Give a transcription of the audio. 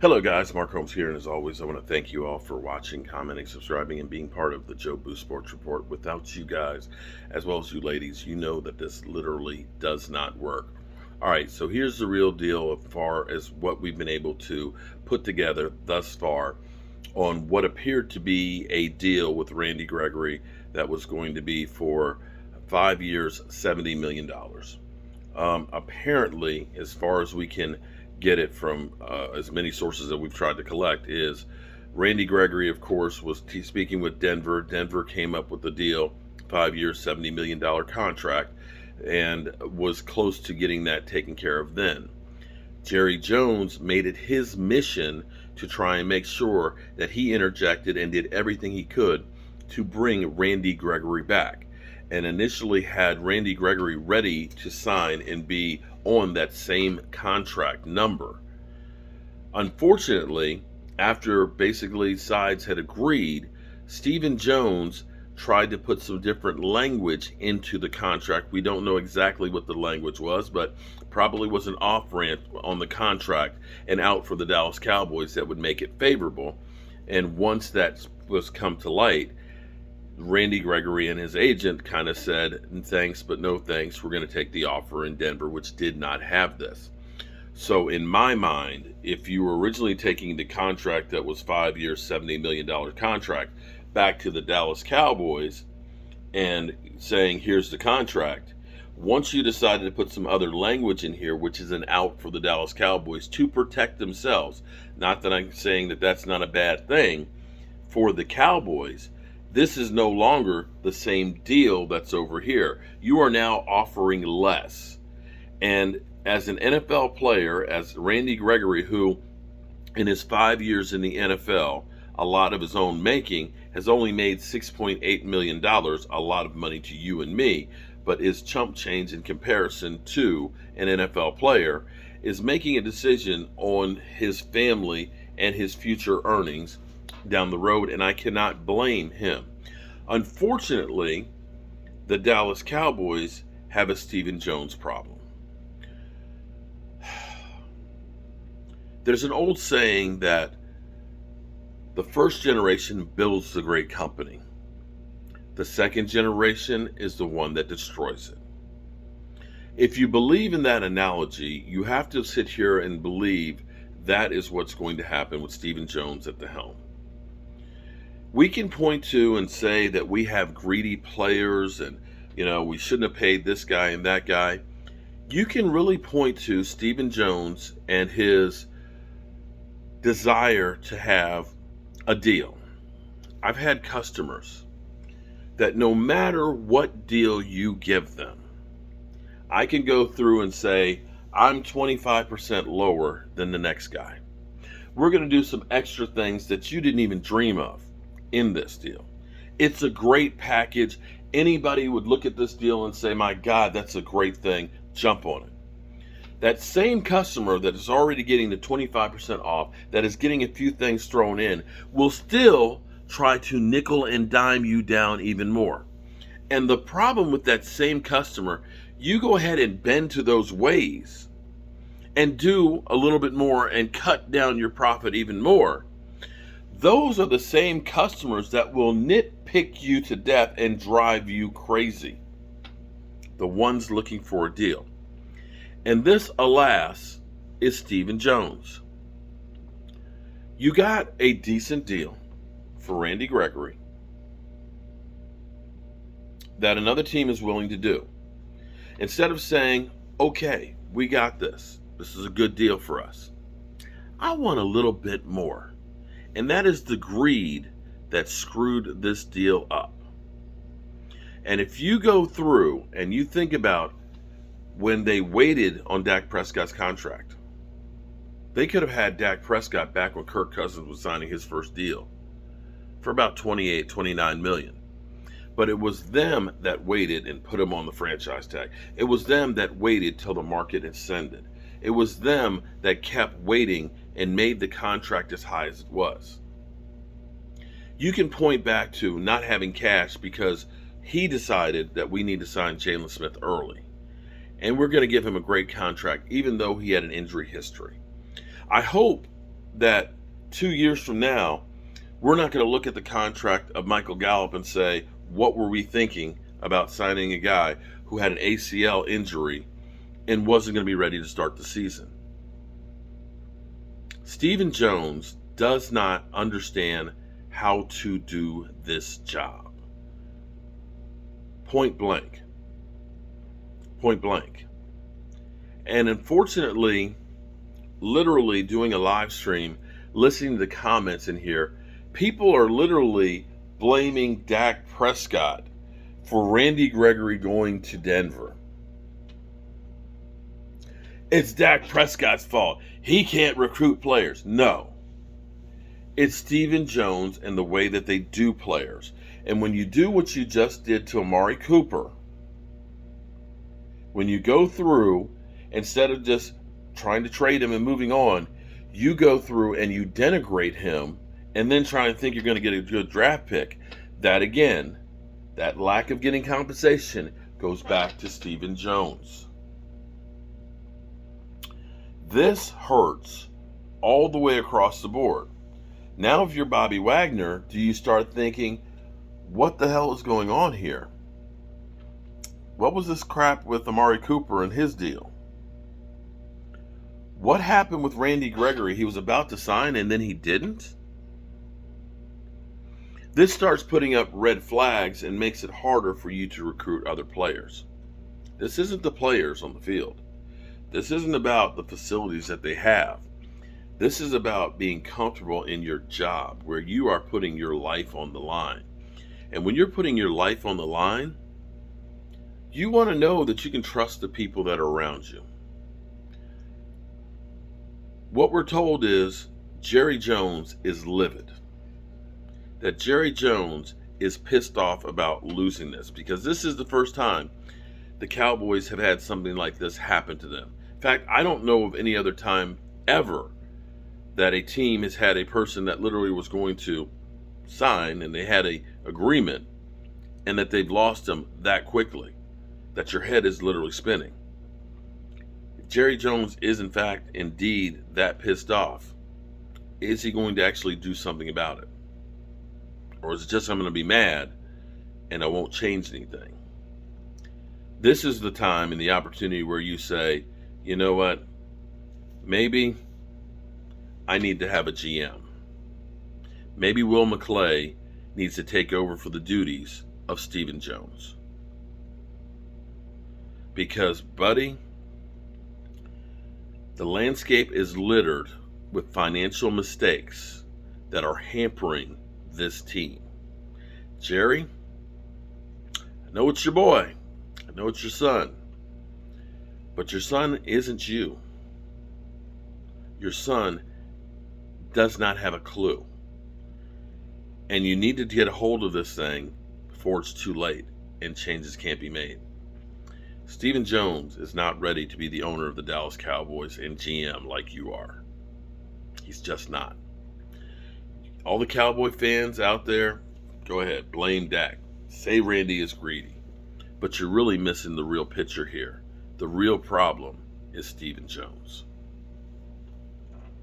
Hello guys, Mark Holmes here, and as always I want to thank you all for watching, commenting, subscribing, and being part of the Joe Boost Sports Report. Without you guys, as well as you ladies, you know that this literally does not work. Alright, so here's the real deal as far as what we've been able to put together thus far on what appeared to be a deal with Randy Gregory that was going to be for 5 years, $70 million. Apparently, as far as we can get it from as many sources that we've tried to collect, is Randy Gregory, of course, was speaking with Denver. Denver came up with the deal, 5 years, $70 million contract, and was close to getting that taken care of then. Jerry Jones made it his mission to try and make sure that he interjected and did everything he could to bring Randy Gregory back, and initially had Randy Gregory ready to sign and be on that same contract number. Unfortunately, after basically sides had agreed, Stephen Jones tried to put some different language into the contract. We don't know exactly what the language was, but probably was an off-ramp on the contract and out for the Dallas Cowboys that would make it favorable. And once that was come to light, Randy Gregory and his agent kind of said, thanks, but no thanks. We're going to take the offer in Denver, which did not have this. So in my mind, if you were originally taking the contract that was 5 years, $70 million contract back to the Dallas Cowboys and saying, here's the contract, once you decided to put some other language in here, which is an out for the Dallas Cowboys to protect themselves, not that I'm saying that that's not a bad thing for the Cowboys, this is no longer the same deal that's over here. You are now offering less. And as an NFL player, as Randy Gregory, who in his 5 years in the NFL, a lot of his own making, has only made $6.8 million, a lot of money to you and me, but is chump change in comparison to an NFL player, is making a decision on his family and his future earnings down the road, and I cannot blame him. Unfortunately, the Dallas Cowboys have a Stephen Jones problem. There's an old saying that the first generation builds the great company. The second generation is the one that destroys it. If you believe in that analogy, you have to sit here and believe that is what's going to happen with Stephen Jones at the helm. We can point to and say that we have greedy players and, we shouldn't have paid this guy and that guy. You can really point to Stephen Jones and his desire to have a deal. I've had customers that no matter what deal you give them, I can go through and say, I'm 25% lower than the next guy. We're going to do some extra things that you didn't even dream of in this deal. It's a great package. Anybody would look at this deal and say, my God, that's a great thing. Jump on it. That same customer that is already getting the 25% off, that is getting a few things thrown in, will still try to nickel and dime you down even more. And the problem with that same customer, you go ahead and bend to those ways and do a little bit more and cut down your profit even more. Those are the same customers that will nitpick you to death and drive you crazy. The ones looking for a deal. And this, alas, is Stephen Jones. You got a decent deal for Randy Gregory that another team is willing to do. Instead of saying, okay, we got this. This is a good deal for us. I want a little bit more. And that is the greed that screwed this deal up. And if you go through and you think about when they waited on Dak Prescott's contract, they could have had Dak Prescott back when Kirk Cousins was signing his first deal for about 28, 29 million. But it was them that waited and put him on the franchise tag. It was them that waited till the market ascended. It was them that kept waiting and made the contract as high as it was. You can point back to not having cash because he decided that we need to sign Jalen Smith early. And we're going to give him a great contract even though he had an injury history. I hope that 2 years from now, we're not going to look at the contract of Michael Gallup and say, what were we thinking about signing a guy who had an ACL injury and wasn't going to be ready to start the season? Stephen Jones does not understand how to do this job. Point blank. Point blank. And unfortunately, literally doing a live stream, listening to the comments in here, people are literally blaming Dak Prescott for Randy Gregory going to Denver. It's Dak Prescott's fault. He can't recruit players. No. It's Stephen Jones and the way that they do players. And when you do what you just did to Amari Cooper, when you go through, instead of just trying to trade him and moving on, you go through and you denigrate him and then try and think you're going to get a good draft pick. That again, that lack of getting compensation goes back to Stephen Jones. This hurts all the way across the board. Now, if you're Bobby Wagner, do you start thinking, what the hell is going on here? What was this crap with Amari Cooper and his deal? What happened with Randy Gregory? He was about to sign and then he didn't? This starts putting up red flags and makes it harder for you to recruit other players. This isn't the players on the field. This isn't about the facilities that they have. This is about being comfortable in your job where you are putting your life on the line. And when you're putting your life on the line, you want to know that you can trust the people that are around you. What we're told is Jerry Jones is livid. That Jerry Jones is pissed off about losing this because this is the first time the Cowboys have had something like this happen to them. In fact, I don't know of any other time ever that a team has had a person that literally was going to sign and they had an agreement and that they've lost them that quickly, that your head is literally spinning. If Jerry Jones is in fact indeed that pissed off, is he going to actually do something about it? Or is it just I'm going to be mad and I won't change anything? This is the time and the opportunity where you say, you know what, maybe I need to have a GM. Maybe Will McClay needs to take over for the duties of Stephen Jones. Because, buddy, the landscape is littered with financial mistakes that are hampering this team. Jerry, I know it's your boy. I know it's your son. But your son isn't you. Your son does not have a clue. And you need to get a hold of this thing before it's too late and changes can't be made. Stephen Jones is not ready to be the owner of the Dallas Cowboys and GM like you are. He's just not. All the Cowboy fans out there, go ahead, blame Dak. Say Randy is greedy. But you're really missing the real picture here. The real problem is Stephen Jones.